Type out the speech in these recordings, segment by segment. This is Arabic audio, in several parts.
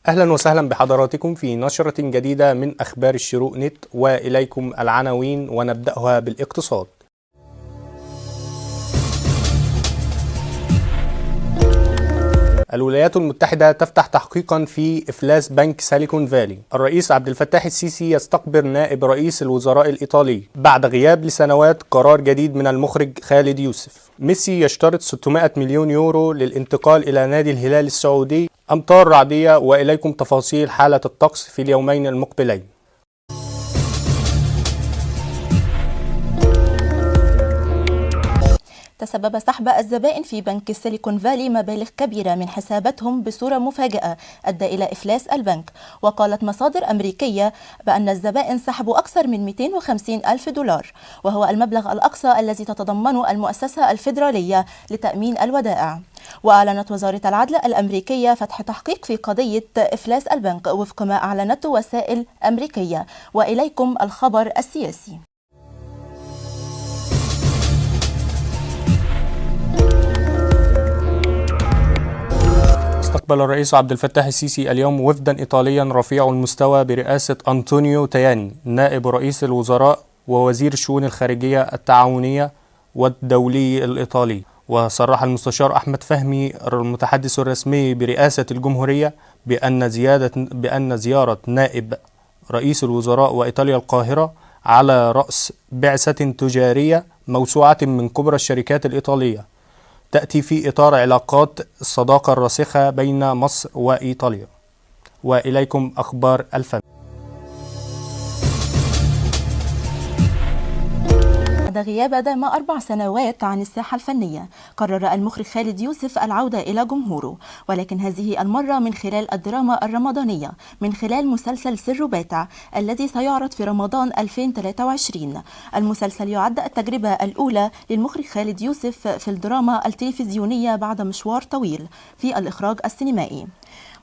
أهلا وسهلا بحضراتكم في نشرة جديدة من أخبار الشروق نت، وإليكم العناوين ونبدأها بالاقتصاد. الولايات المتحدة تفتح تحقيقا في إفلاس بنك سيليكون فالي. الرئيس عبد الفتاح السيسي يستقبل نائب رئيس الوزراء الإيطالي بعد غياب لسنوات. قرار جديد من المخرج خالد يوسف. ميسي يشترط 600 مليون يورو للانتقال إلى نادي الهلال السعودي. أمطار رعدية، وإليكم تفاصيل حالة الطقس في اليومين المقبلين. تسبب سحب الزبائن في بنك سيليكون فالي مبالغ كبيرة من حساباتهم بصورة مفاجئة أدى إلى إفلاس البنك. وقالت مصادر أمريكية بأن الزبائن سحبوا أكثر من 250 ألف دولار، وهو المبلغ الأقصى الذي تتضمنه المؤسسة الفيدرالية لتأمين الودائع. وأعلنت وزارة العدل الأمريكية فتح تحقيق في قضية إفلاس البنك وفق ما أعلنته وسائل أمريكية. وإليكم الخبر السياسي. استقبل الرئيس عبد الفتاح السيسي اليوم وفدا إيطاليا رفيع المستوى برئاسة أنطونيو تاياني نائب رئيس الوزراء ووزير الشؤون الخارجية التعاونية والدولي الإيطالي. وصرح المستشار أحمد فهمي المتحدث الرسمي برئاسة الجمهورية بأن زيارة نائب رئيس الوزراء وإيطاليا القاهرة على رأس بعثة تجارية موسوعة من كبرى الشركات الإيطالية تأتي في إطار علاقات الصداقة الراسخة بين مصر وإيطاليا. وإليكم أخبار الفن. بعد غياب دام 4 سنوات عن الساحة الفنية، قرر المخرج خالد يوسف العودة إلى جمهوره، ولكن هذه المرة من خلال الدراما الرمضانية من خلال مسلسل سر باتع الذي سيعرض في رمضان 2023. المسلسل يعد التجربة الأولى للمخرج خالد يوسف في الدراما التلفزيونية بعد مشوار طويل في الإخراج السينمائي.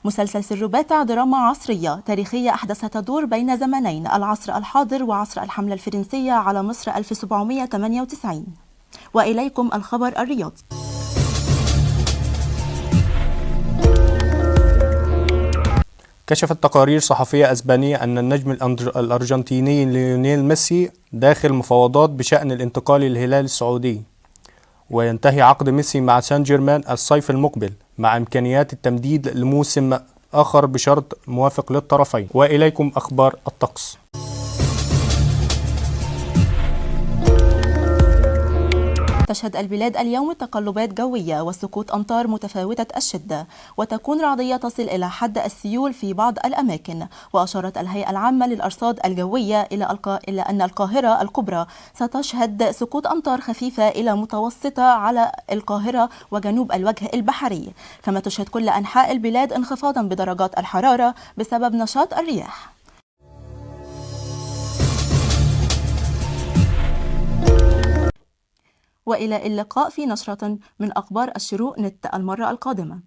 مسلسل سر باتع دراما عصرية تاريخية أحداثها تدور بين زمنين، العصر الحاضر وعصر الحملة الفرنسية على مصر 1798. وإليكم الخبر الرياضي. كشفت تقارير صحفية أسبانية أن النجم الأرجنتيني ليونيل ميسي داخل مفاوضات بشأن الانتقال للهلال السعودي، وينتهي عقد ميسي مع سان جيرمان الصيف المقبل مع إمكانيات التمديد لموسم آخر بشرط موافق للطرفين. وإليكم أخبار الطقس. تشهد البلاد اليوم تقلبات جوية وسقوط أمطار متفاوتة الشدة، وتكون رعدية تصل إلى حد السيول في بعض الأماكن. وأشارت الهيئة العامة للأرصاد الجوية إلى أن القاهرة الكبرى ستشهد سقوط أمطار خفيفة إلى متوسطة على القاهرة وجنوب الوجه البحري، كما تشهد كل أنحاء البلاد انخفاضا بدرجات الحرارة بسبب نشاط الرياح. وإلى اللقاء في نشرة من أخبار الشروق نت المرة القادمة.